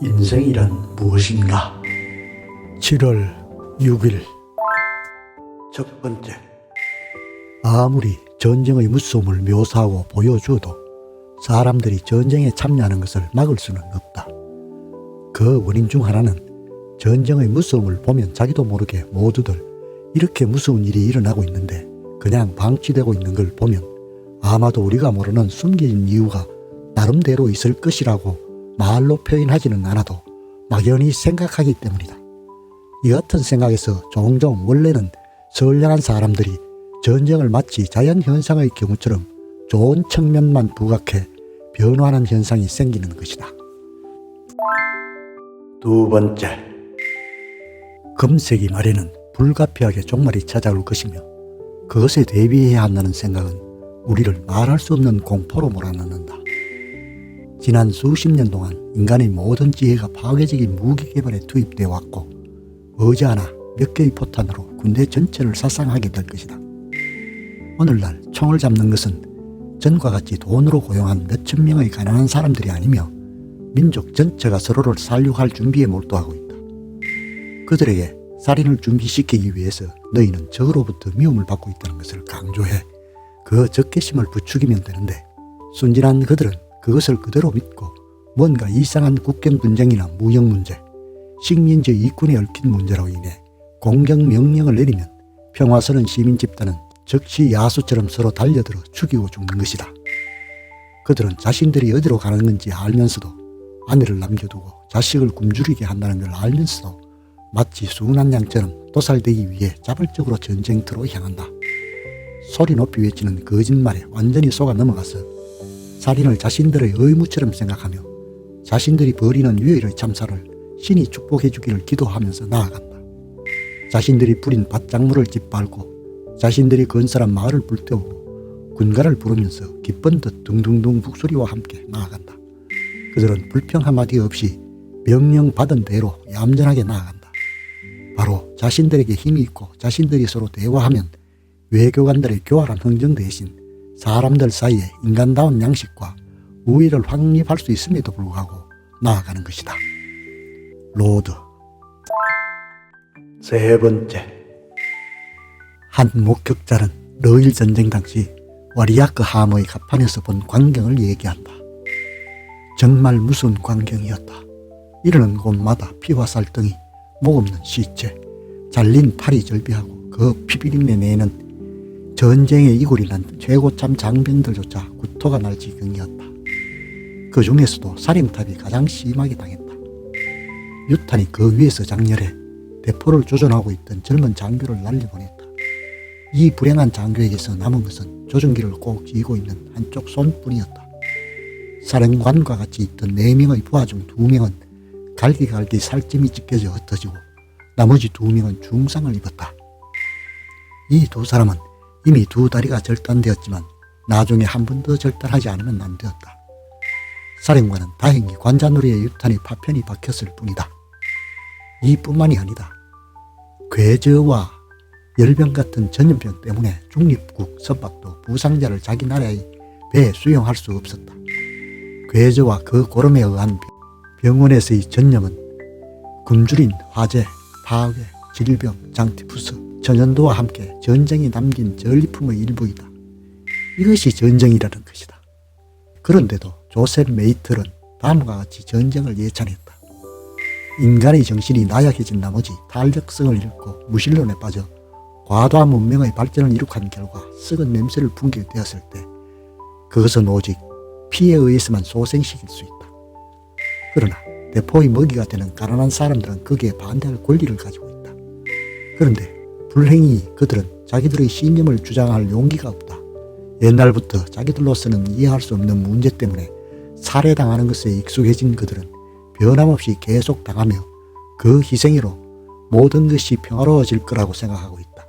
인생이란 무엇인가? 7월 6일. 첫 번째. 아무리 전쟁의 무서움을 묘사하고 보여주어도 사람들이 전쟁에 참여하는 것을 막을 수는 없다. 그 원인 중 하나는 전쟁의 무서움을 보면 자기도 모르게 모두들 이렇게 무서운 일이 일어나고 있는데 그냥 방치되고 있는 걸 보면 아마도 우리가 모르는 숨겨진 이유가 나름대로 있을 것이라고 말로 표현하지는 않아도 막연히 생각하기 때문이다. 이 같은 생각에서 종종 원래는 선량한 사람들이 전쟁을 마치 자연현상의 경우처럼 좋은 측면만 부각해 변화하는 현상이 생기는 것이다. 두 번째. 금세기 말에는 불가피하게 종말이 찾아올 것이며 그것에 대비해야 한다는 생각은 우리를 말할 수 없는 공포로 몰아넣는다. 지난 수십 년 동안 인간의 모든 지혜가 파괴적인 무기 개발에 투입되어 왔고 머지않아 몇 개의 포탄으로 군대 전체를 사상하게 될 것이다. 오늘날 총을 잡는 것은 전과 같이 돈으로 고용한 몇천 명의 가난한 사람들이 아니며 민족 전체가 서로를 살육할 준비에 몰두하고 있다. 그들에게 살인을 준비시키기 위해서 너희는 적으로부터 미움을 받고 있다는 것을 강조해 그 적개심을 부추기면 되는데 순진한 그들은 그것을 그대로 믿고 뭔가 이상한 국경 분쟁이나 무역 문제, 식민지 이권에 얽힌 문제로 인해 공격 명령을 내리면 평화스러운 시민 집단은 즉시 야수처럼 서로 달려들어 죽이고 죽는 것이다. 그들은 자신들이 어디로 가는 건지 알면서도 아내를 남겨두고 자식을 굶주리게 한다는 걸 알면서도 마치 순한 양처럼 도살되기 위해 자발적으로 전쟁터로 향한다. 소리 높이 외치는 거짓말에 완전히 속아 넘어가서 살인을 자신들의 의무처럼 생각하며 자신들이 벌이는 유혈의 참사를 신이 축복해 주기를 기도하면서 나아간다. 자신들이 뿌린 밭작물을 짓밟고 자신들이 건설한 마을을 불태우고 군가를 부르면서 기쁜 듯 둥둥둥 북소리와 함께 나아간다. 그들은 불평 한마디 없이 명령받은 대로 얌전하게 나아간다. 바로 자신들에게 힘이 있고 자신들이 서로 대화하면 외교관들의 교활한 흥정 대신 사람들 사이에 인간다운 양식과 우위를 확립할 수 있음에도 불구하고 나아가는 것이다. 로드. 세 번째. 한 목격자는 러일 전쟁 당시 와리아크 함의 갑판에서 본 광경을 얘기한다. 정말 무서운 광경이었다. 이르는 곳마다 피와 살덩이, 목없는 시체, 잘린 팔이 절비하고 그 피비린내 내는 전쟁의 이골이 난 최고참 장병들조차 구토가 날 지경이었다. 그 중에서도 살인탑이 가장 심하게 당했다. 유탄이 그 위에서 장렬해 대포를 조준하고 있던 젊은 장교를 날려보냈다. 이 불행한 장교에게서 남은 것은 조준기를 꼭 쥐고 있는 한쪽 손뿐이었다. 사령관과 같이 있던 4명의 부하 중 2명은 갈기갈기 살점이 찢겨져 흩어지고 나머지 2명은 중상을 입었다. 이 2사람은 이미 2다리가 절단되었지만 나중에 한 번 더 절단하지 않으면 안 되었다. 사령관은 다행히 관자놀이에 유탄이 파편이 박혔을 뿐이다. 이뿐만이 아니다. 괴저와 열병 같은 전염병 때문에 중립국 선박도 부상자를 자기 나라의 배에 수용할 수 없었다. 괴저와 그 고름에 의한 병원에서의 전염은 굶주린 화재, 파괴, 질병, 장티푸스, 전염도와 함께 전쟁이 남긴 전리품의 일부이다. 이것이 전쟁이라는 것이다. 그런데도 조셉 메이틀은 다음과 같이 전쟁을 예찬했다. 인간의 정신이 나약해진 나머지 탄력성을 잃고 무신론에 빠져 과도한 문명의 발전을 이룩한 결과 썩은 냄새를 풍기게 되었을 때 그것은 오직 피에 의해서만 소생시킬 수 있다. 그러나 대포의 먹이가 되는 가난한 사람들은 거기에 반대할 권리를 가지고 있다. 그런데 불행히 그들은 자기들의 신념을 주장할 용기가 없다. 옛날부터 자기들로서는 이해할 수 없는 문제 때문에 살해당하는 것에 익숙해진 그들은 변함없이 계속 당하며 그 희생으로 모든 것이 평화로워질 거라고 생각하고 있다.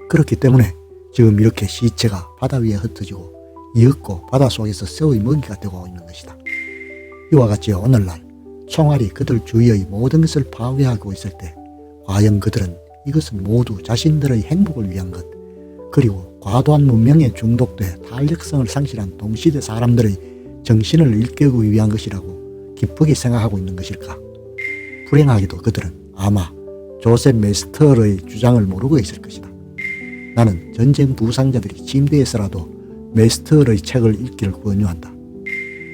그렇기 때문에 지금 이렇게 시체가 바다 위에 흩어지고 이윽고 바닷속에서 새우의 먹이가 되고 있는 것이다. 이와 같이 오늘날 총알이 그들 주위의 모든 것을 파괴하고 있을 때 과연 그들은 이것은 모두 자신들의 행복을 위한 것, 그리고 과도한 문명에 중독돼 탄력성을 상실한 동시대 사람들의 정신을 일깨우기 위한 것이라고 기쁘게 생각하고 있는 것일까? 불행하게도 그들은 아마 조셉 메스터의 주장을 모르고 있을 것이다. 나는 전쟁 부상자들이 침대에서라도 메스터의 책을 읽기를 권유한다.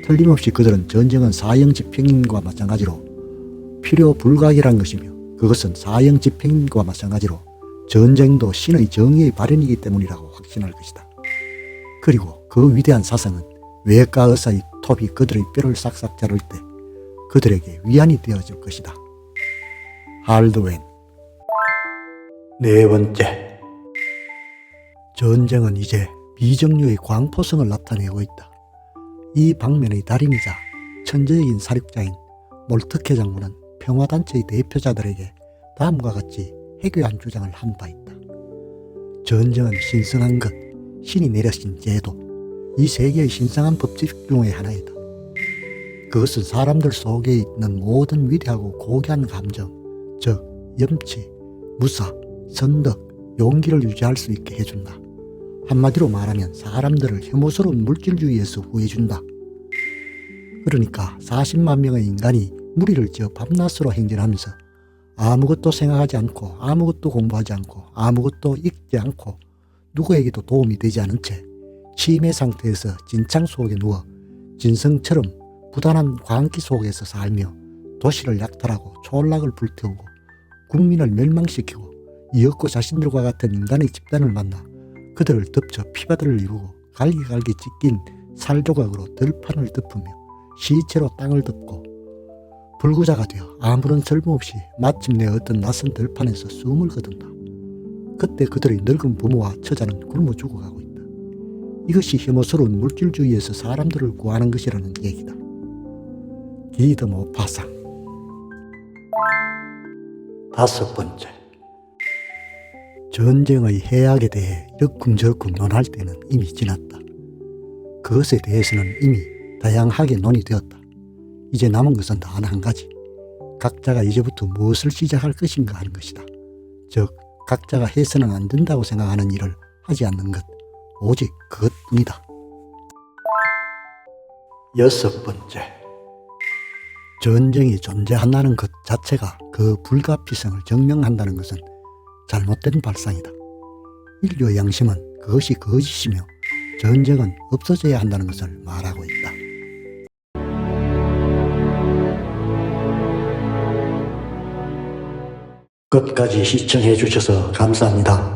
틀림없이 그들은 전쟁은 사형 집행인과 마찬가지로 필요 불가결한 것이며 그것은 사형 집행인과 마찬가지로 전쟁도 신의 정의의 발현이기 때문이라고 확신할 것이다. 그리고 그 위대한 사상은 외과 의사의 톱이 그들의 뼈를 싹싹 자를 때 그들에게 위안이 되어줄 것이다. 할드웬. 네 번째, 전쟁은 이제 비정류의 광포성을 나타내고 있다. 이 방면의 달인이자 천재적인 사륙자인 몰트케 장군은 평화단체의 대표자들에게 다음과 같이 해괴한 주장을 한 바 있다. 전쟁은 신성한 것, 신이 내려신 제도, 이 세계의 신성한 법칙 중의 하나이다. 그것은 사람들 속에 있는 모든 위대하고 고귀한 감정, 즉 염치, 무사, 선덕, 용기를 유지할 수 있게 해준다. 한마디로 말하면 사람들을 혐오스러운 물질주의에서 구해준다. 그러니까 40만 명의 인간이 무리를 지어 밤낮으로 행진하면서 아무것도 생각하지 않고 아무것도 공부하지 않고 아무것도 읽지 않고 누구에게도 도움이 되지 않은 채 치매 상태에서 진창 속에 누워 진성처럼 부단한 광기 속에서 살며 도시를 약탈하고 촌락을 불태우고 국민을 멸망시키고 이윽고 자신들과 같은 인간의 집단을 만나 그들을 덮쳐 피바들을 이루고 갈기갈기 찢긴 살조각으로 들판을 덮으며 시체로 땅을 덮고 불구자가 되어 아무런 설명없이 마침내 어떤 낯선 들판에서 숨을 거둔다. 그때 그들의 늙은 부모와 처자는 굶어 죽어가고 있다. 이것이 혐오스러운 물질주의에서 사람들을 구하는 것이라는 얘기다. 기드모 파상. 다섯 번째, 전쟁의 해악에 대해 이러쿵저러쿵 논할 때는 이미 지났다. 그것에 대해서는 이미 다양하게 논의되었다. 이제 남은 것은 단 한 가지. 각자가 이제부터 무엇을 시작할 것인가 하는 것이다. 즉, 각자가 해서는 안 된다고 생각하는 일을 하지 않는 것. 오직 그것뿐이다. 여섯 번째, 전쟁이 존재한다는 것 자체가 그 불가피성을 증명한다는 것은 잘못된 발상이다. 인류의 양심은 그것이 거짓이며 전쟁은 없어져야 한다는 것을 말하고 있다. 끝까지 시청해 주셔서 감사합니다.